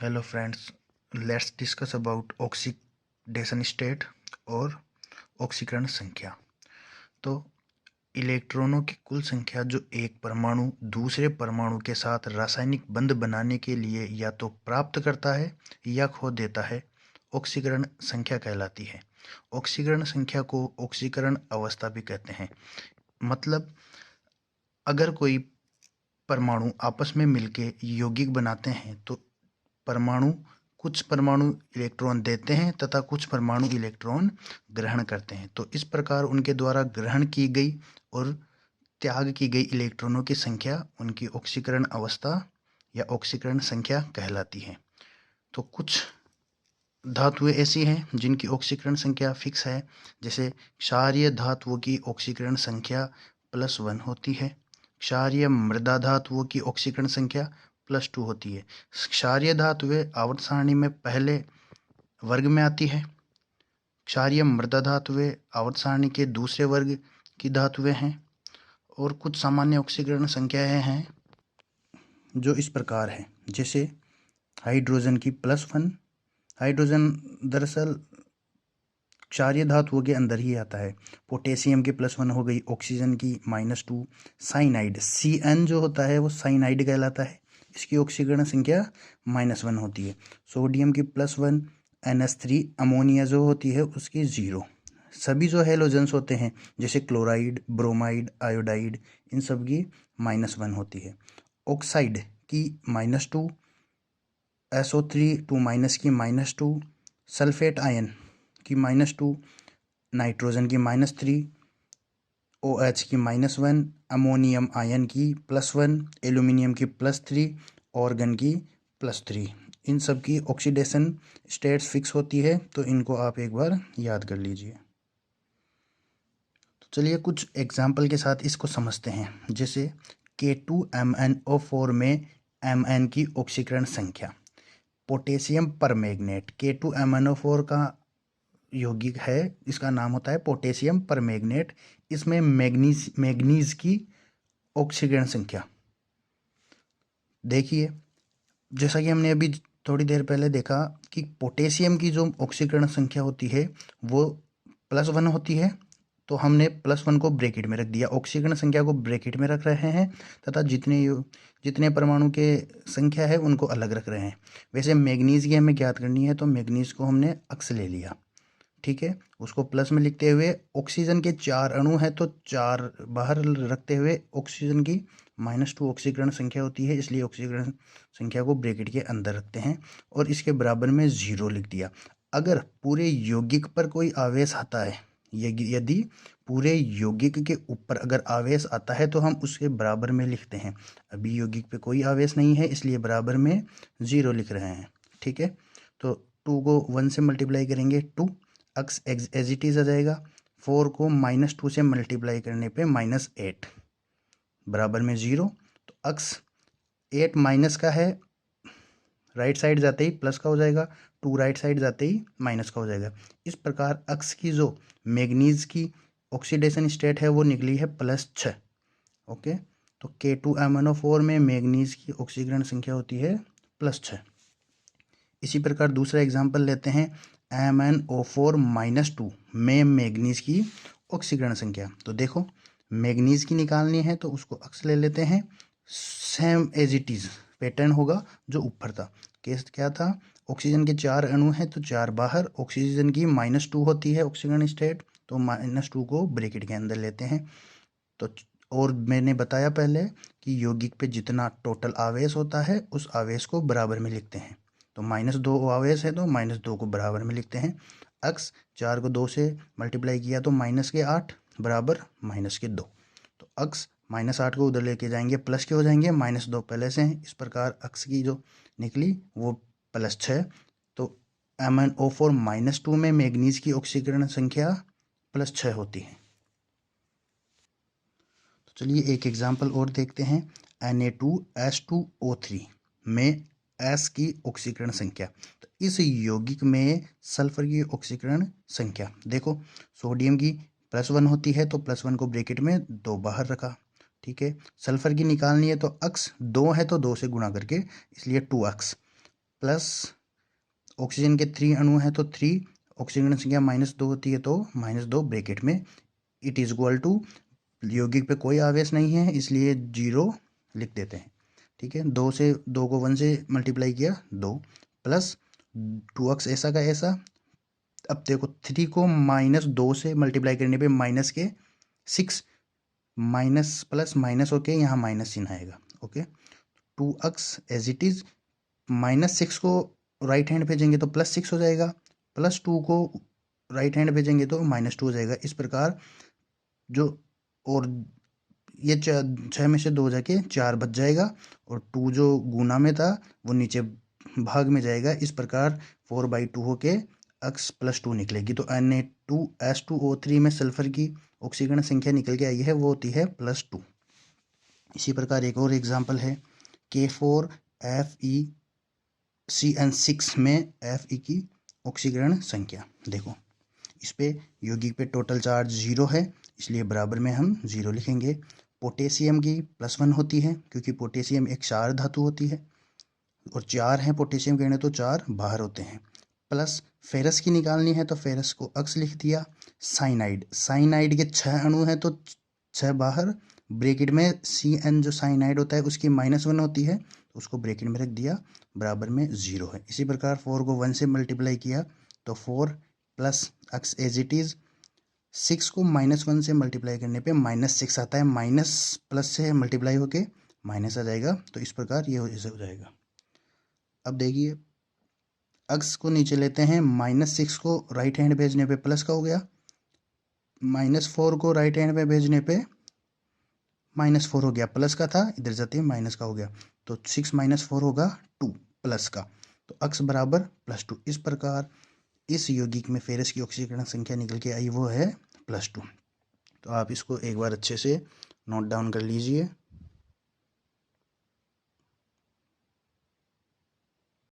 Hello friends, let's discuss about oxidation state और ऑक्सीकरण संख्या। तो इलेक्ट्रॉनों की कुल संख्या जो एक परमाणु दूसरे परमाणु के साथ रासायनिक बंध बनाने के लिए या तो प्राप्त करता है या खो देता है, ऑक्सीकरण संख्या कहलाती है। ऑक्सीकरण संख्या को ऑक्सीकरण अवस्था भी कहते हैं। मतलब अगर कोई परमाणु आपस में मिलके यौगिक बनाते हैं तो परमाणु कुछ परमाणु इलेक्ट्रॉन देते हैं तथा कुछ परमाणु इलेक्ट्रॉन ग्रहण करते हैं। तो इस प्रकार उनके द्वारा ग्रहण की गई और त्याग की गई इलेक्ट्रॉनों की संख्या उनकी ऑक्सीकरण अवस्था या ऑक्सीकरण संख्या कहलाती है। तो कुछ धातुएं ऐसी हैं जिनकी ऑक्सीकरण संख्या फिक्स है, जैसे क्षारीय धातुओं की ऑक्सीकरण संख्या +1 होती है। क्षारीय मृदा धातुओं की ऑक्सीकरण संख्या +2 होती है। क्षारीय धातुएं आवर्त सारणी में पहले वर्ग में आती है। क्षारीय मृदा धातुएं आवर्त सारणी के दूसरे वर्ग की धातुएं हैं। और कुछ सामान्य ऑक्सीकरण संख्याएं हैं जो इस प्रकार है, जैसे हाइड्रोजन की +1। हाइड्रोजन दरअसल क्षारीय धातुओं के अंदर ही आता है। पोटेशियम की +1 हो गई, ऑक्सीजन की -2। साइनाइड Cn जो होता है वो साइनाइड कहलाता है, इसकी ऑक्सीकरण संख्या -1 होती है। सोडियम की +1। NH3 अमोनिया जो होती है उसकी 0। सभी जो हेलोजेंस होते हैं जैसे क्लोराइड, ब्रोमाइड, आयोडाइड, इन सब की -1 होती है। ऑक्साइड की -2। SO3 2 माइनस की -2। सल्फेट आयन की -2। नाइट्रोजन की -3। OH की -1। अमोनियम आयन की +1। एल्यूमिनियम की +3। ऑर्गन की +3। इन सब की ऑक्सीडेशन स्टेट्स फिक्स होती है, तो इनको आप एक बार याद कर लीजिए। तो चलिए कुछ एग्जाम्पल के साथ इसको समझते हैं। जैसे K2MnO4 में Mn की ऑक्सीकरण संख्या। पोटेशियम परमैंगनेट K2MnO4 का यौगिक है, इसका नाम होता है पोटेशियम परमैंगनेट। इसमें मैग्नीज की ऑक्सीकरण संख्या देखिए, जैसा कि हमने अभी थोड़ी देर पहले देखा कि पोटेशियम की जो ऑक्सीकरण संख्या होती है वो +1 होती है, तो हमने +1 को ब्रैकेट में रख दिया, ऑक्सीकरण संख्या को ब्रैकेट में रख रहे हैं तथा जितने परमाणु के संख्या है उनको अलग रख रहे हैं। वैसे मैग्नीज की हमें ज्ञात करनी है, तो मैग्नीज को हमने अक्स ले लिया, ठीक है। उसको प्लस में लिखते हुए ऑक्सीजन के 4 अणु हैं तो 4 बाहर रखते हुए ऑक्सीजन की -2 ऑक्सीकरण संख्या होती है, इसलिए ऑक्सीकरण संख्या को ब्रैकेट के अंदर रखते हैं और इसके बराबर में 0 लिख दिया। अगर पूरे यौगिक पर कोई आवेश आता है, यदि पूरे यौगिक के ऊपर अगर आवेश आता है तो हम उसके बराबर में लिखते हैं। अभी यौगिक पे कोई आवेश नहीं है इसलिए बराबर में 0 लिख रहे हैं, ठीक है। तो 2 को 1 से मल्टीप्लाई करेंगे 2, अक्स एज इट इज आ जाएगा। 4 को -2 से मल्टीप्लाई करने पे -8 बराबर में 0। तो अक्स 8 माइनस का है, राइट साइड जाते ही प्लस का हो जाएगा, 2 राइट साइड जाते ही माइनस का हो जाएगा। इस प्रकार अक्स की जो मैग्नीज की ऑक्सीडेशन स्टेट है वो निकली है +6। ओके, तो K2MnO4 में मैग्नीज की ऑक्सीकरण संख्या होती है +6। इसी प्रकार दूसरा एग्जाम्पल लेते हैं, MnO4-2 में मैग्नीज की ऑक्सीकरण संख्या। तो देखो मैग्नीज की निकालनी है तो उसको अक्स ले लेते हैं, same as it is pattern होगा जो ऊपर था। केस क्या था, ऑक्सीजन के 4 अणु हैं तो 4 बाहर, ऑक्सीजन की -2 होती है ऑक्सीकरण स्टेट, तो -2 को ब्रैकेट के अंदर लेते हैं। तो और मैंने बताया पहले कि यौगिक पे जितना टोटल आवेश होता है उस आवेश को बराबर में लिखते हैं। तो -2 आवेश है तो -2 को बराबर में लिखते हैं। अक्स 4 को 2 से मल्टीप्लाई किया तो -8 बराबर -2। तो अक्स -8 को उधर लेके जाएंगे प्लस के हो जाएंगे, -2 पहले से हैं। इस प्रकार अक्स की जो निकली वो +6। तो MnO4-2 में मैग्नीज की ऑक्सीकरण संख्या +6 होती है। तो चलिए एक एग्जाम्पल और देखते हैं, Na2H2O3 में S की ऑक्सीकरण संख्या। तो इस यौगिक में सल्फर की ऑक्सीकरण संख्या देखो, सोडियम की +1 होती है तो +1 को ब्रैकेट में 2 बाहर रखा, ठीक है। सल्फर की निकालनी है तो अक्स 2 है तो 2 से गुणा करके, इसलिए 2 अक्स। प्लस ऑक्सीजन के 3 अणु हैं तो 3, ऑक्सीजन संख्या -2 होती है तो -2 ब्रैकेट में, इट इज इक्वल टू, यौगिक पे कोई आवेश नहीं है इसलिए 0 लिख देते हैं। ठीक है, 2 से 2 को 1 से मल्टीप्लाई किया 2, प्लस 2x ऐसा का ऐसा। अब देखो 3 को -2 से मल्टीप्लाई करने पे माइनस के 6, माइनस प्लस माइनस होके यहाँ माइनस चिन्ह आएगा। Okay, 2x as it is, -6 को राइट हैंड भेजेंगे तो +6 हो जाएगा, +2 को राइट हैंड भेजेंगे तो -2 हो जाएगा। इस प्रकार जो, और ये 6 में से 2 जाके 4 बच जाएगा, और 2 जो गुना में था वो नीचे भाग में जाएगा। इस प्रकार 4/2 होके x + 2 निकलेगी। तो Na2S2O3 में सल्फर की ऑक्सीकरण संख्या निकल के आई है, वो होती है +2। इसी प्रकार एक और एग्जाम्पल है K4FeCN6 में Fe की ऑक्सीकरण संख्या। देखो इस पे यौगिक पे टोटल चार्ज 0 है इसलिए बराबर में हम 0 लिखेंगे। पोटेशियम की +1 होती है क्योंकि पोटेशियम एक क्षार धातु होती है, और 4 हैं पोटेशियम के अणु तो 4 बाहर होते हैं। प्लस फेरस की निकालनी है तो फेरस को x लिख दिया। साइनाइड के 6 अणु हैं तो 6 बाहर, ब्रैकेट में Cn जो साइनाइड होता है उसकी -1 होती है तो उसको ब्रैकेट में रख दिया, बराबर में 0 है। इसी प्रकार 4 को 1 से मल्टीप्लाई किया तो 4 + x एज इट इज, 6 को -1 से मल्टीप्लाई करने पे -6 आता है, माइनस प्लस से मल्टीप्लाई होके माइनस आ जाएगा। तो इस प्रकार ये ऐसे हो जाएगा। अब देखिए x को नीचे लेते हैं, -6 को राइट हैंड भेजने पे प्लस का हो गया, -4 को राइट हैंड पे भेजने पे -4 हो गया, प्लस का था इधर जाते ही माइनस का हो गया, तो 6 - 4 होगा 2 प्लस का, तो x बराबर +2। इस प्रकार इस यौगिक में फेरस की ऑक्सीकरण संख्या निकल के आई, वो है +2। तो आप इसको एक बार अच्छे से नोट डाउन कर लीजिए।